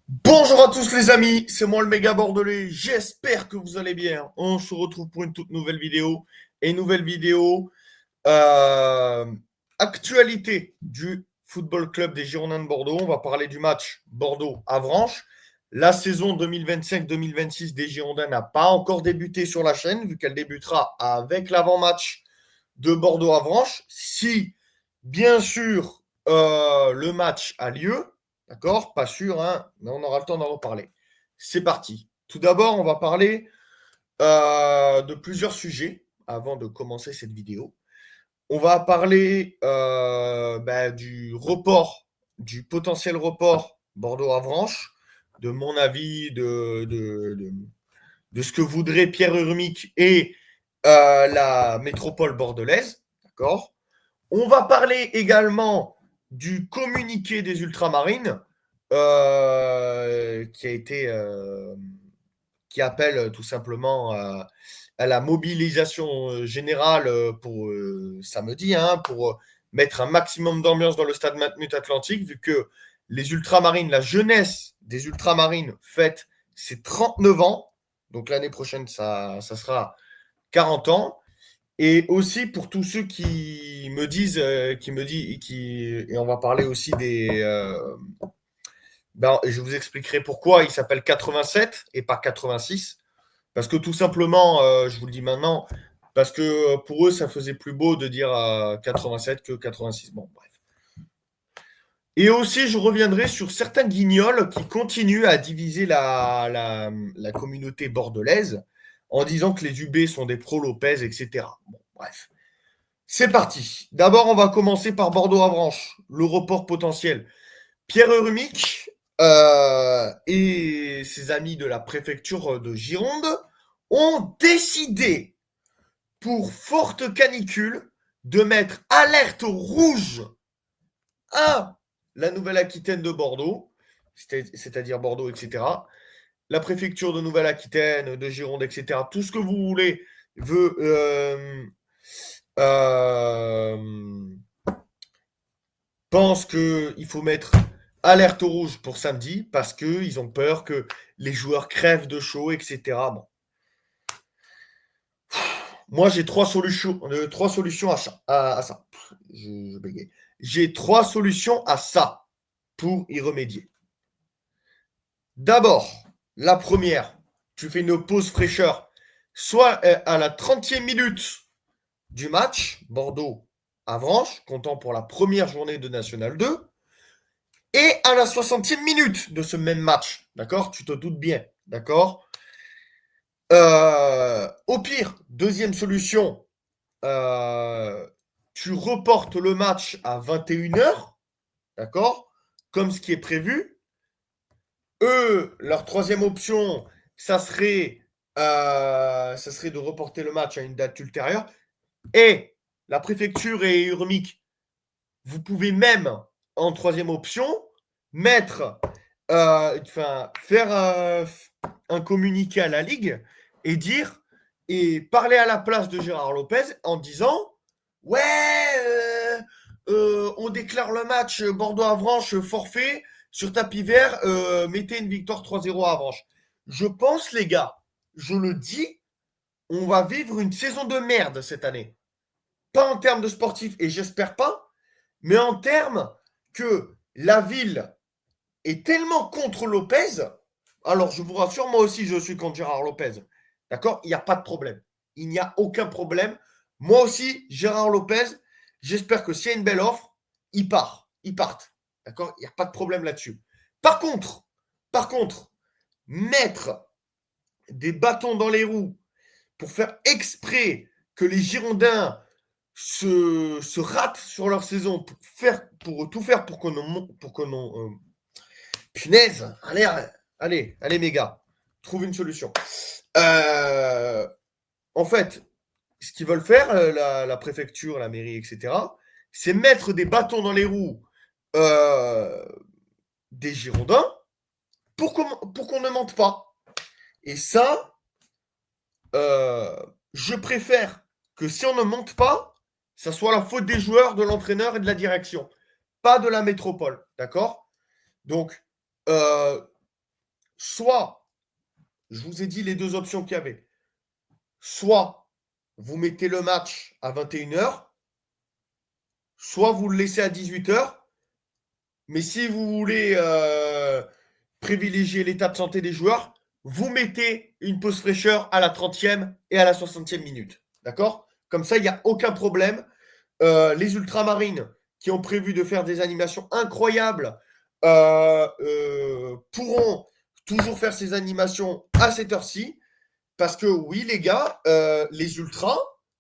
Bonjour à tous les amis, c'est moi le méga bordelais, j'espère que vous allez bien. On se retrouve pour une toute nouvelle vidéo. Et nouvelle vidéo, euh, actualité du Football Club des Girondins de Bordeaux. On va parler du match Bordeaux-Avranches. La saison 2025-2026 des Girondins n'a pas encore débuté sur la chaîne, vu qu'elle débutera avec l'avant-match de Bordeaux-Avranches. Si, bien sûr, le match a lieu, d'accord? Pas sûr, hein, mais on aura le temps d'en reparler. C'est parti. Tout d'abord, on va parler de plusieurs sujets avant de commencer cette vidéo. On va parler du report, du potentiel report Bordeaux-Avranches, de mon avis, de ce que voudrait Pierre Urmic et la métropole bordelaise. D'accord. On va parler également du communiqué des ultramarines qui a été qui appelle tout simplement à la mobilisation générale pour samedi, hein, pour mettre un maximum d'ambiance dans le stade Matmut Atlantique, vu que les ultramarines, la jeunesse des ultramarines fête ses 39 ans. Donc l'année prochaine, ça sera 40 ans. Et aussi pour tous ceux qui me disent, et on va parler aussi je vous expliquerai pourquoi il s'appelle 87 et pas 86. Parce que tout simplement, je vous le dis maintenant, parce que pour eux, ça faisait plus beau de dire 87 que 86. Bon, bref. Et aussi, je reviendrai sur certains guignols qui continuent à diviser la communauté bordelaise en disant que les UB sont des pro-Lopez, etc. Bon, bref. C'est parti. D'abord, on va commencer par Bordeaux-Avranches, le report potentiel. Pierre Urmic et ses amis de la préfecture de Gironde ont décidé, pour forte canicule, de mettre alerte rouge à la Nouvelle-Aquitaine de Bordeaux, c'est-à-dire Bordeaux, etc. La préfecture de Nouvelle-Aquitaine, de Gironde, etc. Tout ce que vous voulez veut euh, pense qu'il faut mettre alerte rouge pour samedi parce qu'ils ont peur que les joueurs crèvent de chaud, etc. Bon. Moi, j'ai trois solutions à ça. Je bégaye. J'ai trois solutions à ça pour y remédier. D'abord, la première, tu fais une pause fraîcheur, soit à la 30e minute du match, Bordeaux-Avranches, comptant pour la première journée de National 2, et à la 60e minute de ce même match. D'accord? Tu te doutes bien. D'accord? Au pire, deuxième solution, euh, tu reportes le match à 21h. D'accord? Comme ce qui est prévu. Eux, leur troisième option, ça serait de reporter le match à une date ultérieure. Et la préfecture et Urmic, vous pouvez même, en troisième option, mettre, faire un communiqué à la Ligue et dire, et parler à la place de Gérard Lopez en disant, ouais, on déclare le match Bordeaux-Avranches forfait sur tapis vert, mettez une victoire 3-0 à Avranches. Je pense, les gars, je le dis, on va vivre une saison de merde cette année. Pas en termes de sportifs, et j'espère pas, mais en termes que la ville est tellement contre Lopez. Alors, je vous rassure, moi aussi, je suis contre Gérard Lopez. D'accord? Il n'y a pas de problème. Il n'y a aucun problème. Moi aussi, Gérard Lopez, j'espère que s'il y a une belle offre, il part. Il parte. D'accord? Il n'y a pas de problème là-dessus. Par contre, par contre, mettre des bâtons dans les roues pour faire exprès que les Girondins se ratent sur leur saison pour tout faire pour qu'on punaise, allez, mes gars, trouve une solution. Euh, En fait, ce qu'ils veulent faire, la préfecture, la mairie, etc., c'est mettre des bâtons dans les roues euh, des Girondins pour qu'on ne mente pas. Et ça, euh, je préfère que si on ne monte pas, ça soit la faute des joueurs, de l'entraîneur et de la direction, pas de la métropole. D'accord? Donc, euh, soit, je vous ai dit les deux options qu'il y avait, soit vous mettez le match à 21h, soit vous le laissez à 18h, mais si vous voulez privilégier l'état de santé des joueurs, vous mettez une pause fraîcheur à la 30e et à la 60e minute. D'accord? Comme ça, il n'y a aucun problème. Les ultramarines qui ont prévu de faire des animations incroyables pourront toujours faire ces animations à cette heure-ci. Parce que oui, les gars, les ultras,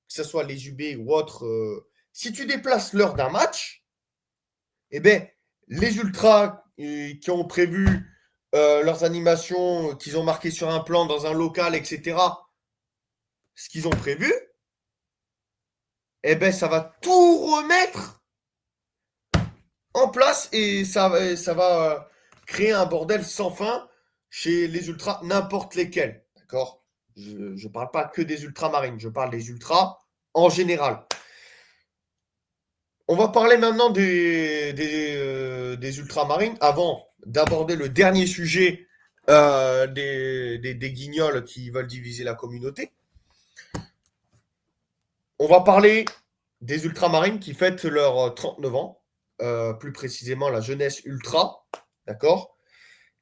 que ce soit les UB ou autres, si tu déplaces l'heure d'un match, eh bien, les ultras qui ont prévu leurs animations, qu'ils ont marqué sur un plan dans un local, etc., ce qu'ils ont prévu, eh ben, ça va tout remettre en place et ça va créer un bordel sans fin chez les ultras, n'importe lesquels. D'accord? Je ne parle pas que des ultramarines, je parle des ultras en général. On va parler maintenant des ultramarines avant d'aborder le dernier sujet des guignols qui veulent diviser la communauté. On va parler des ultramarines qui fêtent leurs 39 ans, plus précisément la jeunesse ultra, d'accord?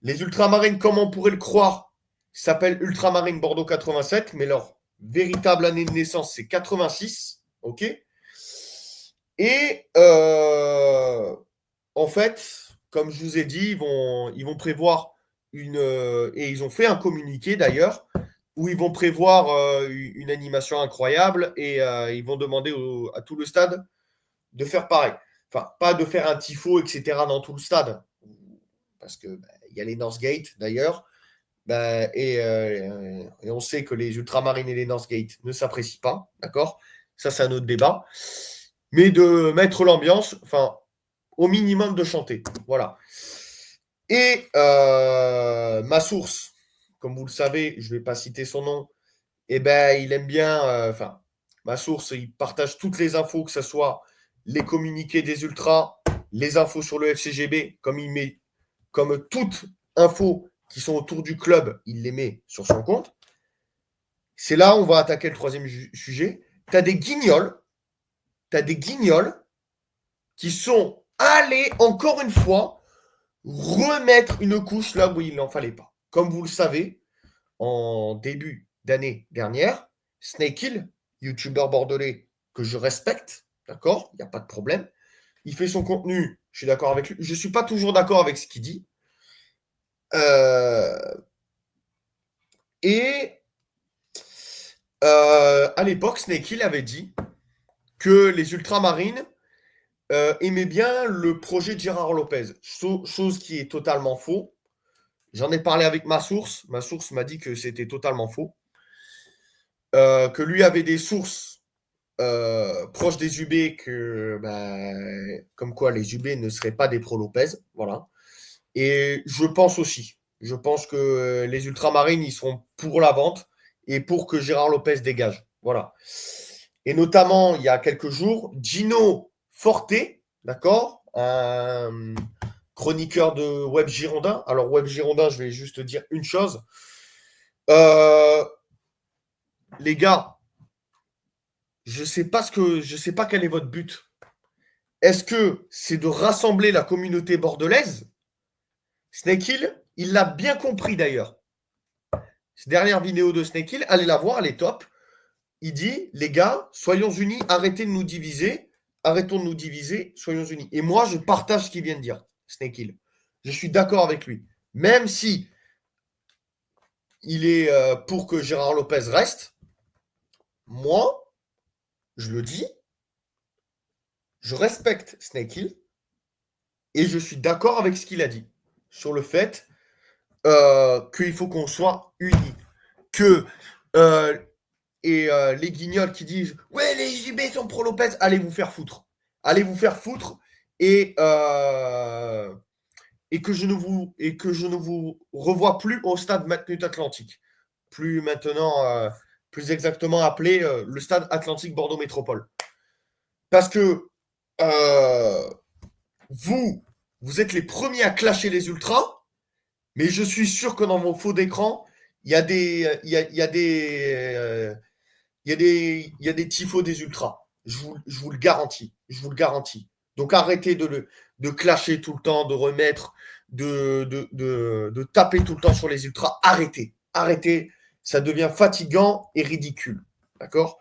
Les ultramarines, comme on pourrait le croire, s'appellent Ultramarines Bordeaux 87, mais leur véritable année de naissance, c'est 86, ok? Et en fait, comme je vous ai dit, ils vont prévoir et ils ont fait un communiqué d'ailleurs, où ils vont prévoir une animation incroyable et ils vont demander à tout le stade de faire pareil. Enfin, pas de faire un tifo, etc. dans tout le stade, parce que il y a les Northgate d'ailleurs, et on sait que les Ultramarines et les Northgate ne s'apprécient pas, d'accord? Ça, c'est un autre débat. Mais de mettre l'ambiance, enfin, au minimum de chanter, voilà. Et ma source, comme vous le savez, je ne vais pas citer son nom, eh ben, il aime bien, enfin, ma source, il partage toutes les infos, que ce soit les communiqués des ultras, les infos sur le FCGB, comme il met, comme toutes infos qui sont autour du club, il les met sur son compte. C'est là où on va attaquer le troisième sujet. Tu as des guignols qui sont allés, encore une fois, remettre une couche là où il n'en fallait pas. Comme vous le savez, en début d'année dernière, Snake Hill, youtubeur bordelais que je respecte, d'accord, il n'y a pas de problème, il fait son contenu, je suis d'accord avec lui, je ne suis pas toujours d'accord avec ce qu'il dit. Et à l'époque, Snake Hill avait dit que les ultramarines aimaient bien le projet de Gérard Lopez, chose qui est totalement faux. J'en ai parlé avec ma source. Ma source m'a dit que c'était totalement faux. Que lui avait des sources proches des UB, comme quoi les UB ne seraient pas des pro Lopez. Voilà. Et je pense aussi. Je pense que les Ultramarines, ils seront pour la vente et pour que Gérard Lopez dégage. Voilà. Et notamment, il y a quelques jours, Gino Forte, d'accord, un chroniqueur de Web Girondin. Alors, Web Girondin, je vais juste dire une chose. Les gars, je sais pas quel est votre but. Est-ce que c'est de rassembler la communauté bordelaise? Snake Hill, il l'a bien compris d'ailleurs. Cette dernière vidéo de Snake Hill, allez la voir, elle est top. Il dit, les gars, soyons unis, arrêtez de nous diviser, arrêtons de nous diviser, soyons unis. Et moi, je partage ce qu'il vient de dire, Snake Hill. Je suis d'accord avec lui. Même si il est pour que Gérard Lopez reste, moi, je le dis, je respecte Snake Hill et je suis d'accord avec ce qu'il a dit sur le fait qu'il faut qu'on soit unis. Que les guignols qui disent ouais, les JB sont pro Lopez, allez vous faire foutre. Allez vous faire foutre et que je ne vous revois plus au stade Matmut Atlantique. Plus maintenant, plus exactement appelé le stade Atlantique Bordeaux Métropole. Parce que vous êtes les premiers à clasher les ultras Mais je suis sûr que dans vos faux d'écran, il y a des, il y a des, il y a des tifos des ultras. Je vous le garantis. Je vous le garantis. Donc arrêtez de clasher tout le temps, de remettre, de taper tout le temps sur les ultras. Arrêtez. Arrêtez. Ça devient fatigant et ridicule. D'accord?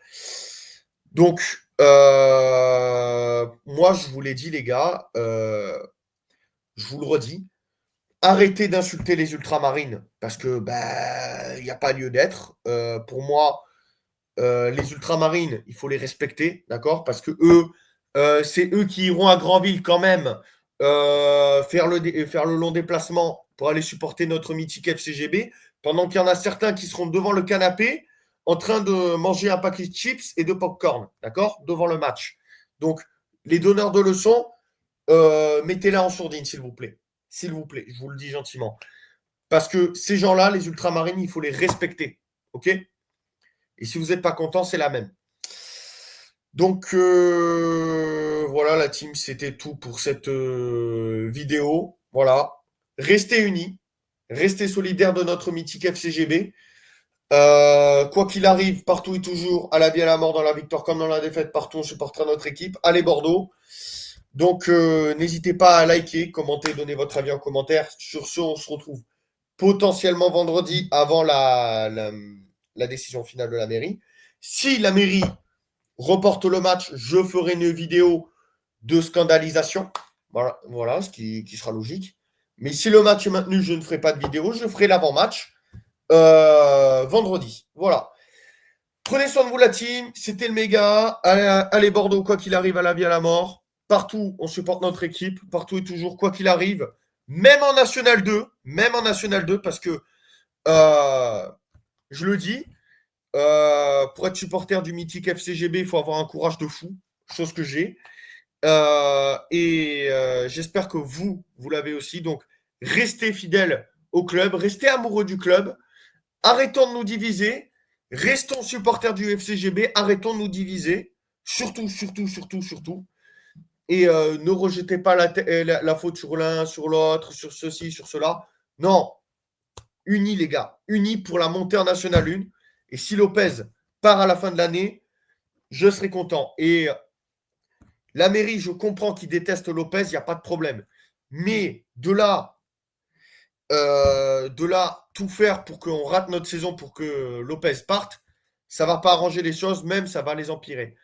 Donc, moi, je vous l'ai dit, les gars, je vous le redis, arrêtez d'insulter les ultramarines parce que bah, il n'y a pas lieu d'être. Pour moi, les ultramarines, il faut les respecter, d'accord? Parce que eux, c'est eux qui iront à Granville quand même faire le long déplacement pour aller supporter notre mythique FCGB, pendant qu'il y en a certains qui seront devant le canapé en train de manger un paquet de chips et de popcorn, d'accord? Devant le match. Donc, les donneurs de leçons, mettez-la en sourdine, s'il vous plaît. S'il vous plaît, je vous le dis gentiment. Parce que ces gens-là, les ultramarines, il faut les respecter. OK? Et si vous n'êtes pas content, c'est la même. Donc voilà la team, c'était tout pour cette vidéo. Voilà. Restez unis, restez solidaires de notre mythique FCGB. Quoi qu'il arrive, partout et toujours, à la vie à la mort, dans la victoire comme dans la défaite, partout on supportera notre équipe. Allez Bordeaux. Donc n'hésitez pas à liker, commenter, donner votre avis en commentaire. Sur ce, on se retrouve potentiellement vendredi avant la décision finale de la mairie. Si la mairie reporte le match, je ferai une vidéo de scandalisation. Voilà, voilà ce qui sera logique. Mais si le match est maintenu, je ne ferai pas de vidéo. Je ferai l'avant-match vendredi. Voilà. Prenez soin de vous, la team. C'était le méga. Allez, Bordeaux, quoi qu'il arrive, à la vie, à la mort. Partout, on supporte notre équipe. Partout et toujours, quoi qu'il arrive. Même en National 2. Même en National 2, parce que je le dis, pour être supporter du mythique FCGB, il faut avoir un courage de fou, chose que j'ai. J'espère que vous l'avez aussi. Donc, restez fidèles au club, restez amoureux du club. Arrêtons de nous diviser. Restons supporters du FCGB. Arrêtons de nous diviser. Surtout, surtout, surtout, surtout. Et ne rejetez pas la faute sur l'un, sur l'autre, sur ceci, sur cela. Non. Unis, les gars. Unis pour la montée en National 1. Et si Lopez part à la fin de l'année, je serai content. Et la mairie, je comprends qu'ils détestent Lopez, il n'y a pas de problème. Mais de là, tout faire pour qu'on rate notre saison pour que Lopez parte, ça ne va pas arranger les choses, même ça va les empirer.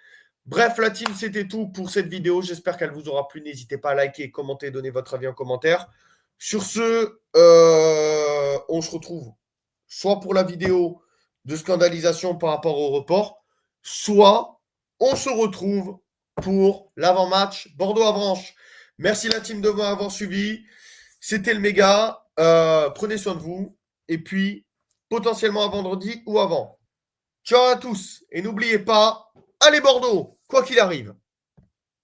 Bref, la team, c'était tout pour cette vidéo. J'espère qu'elle vous aura plu. N'hésitez pas à liker, commenter, donner votre avis en commentaire. Sur ce, on se retrouve soit pour la vidéo de scandalisation par rapport au report, soit on se retrouve pour l'avant-match Bordeaux-Avranches. Merci la team de m'avoir suivi. C'était le méga. Prenez soin de vous. Et puis, potentiellement à vendredi ou avant. Ciao à tous. Et n'oubliez pas, allez Bordeaux, quoi qu'il arrive.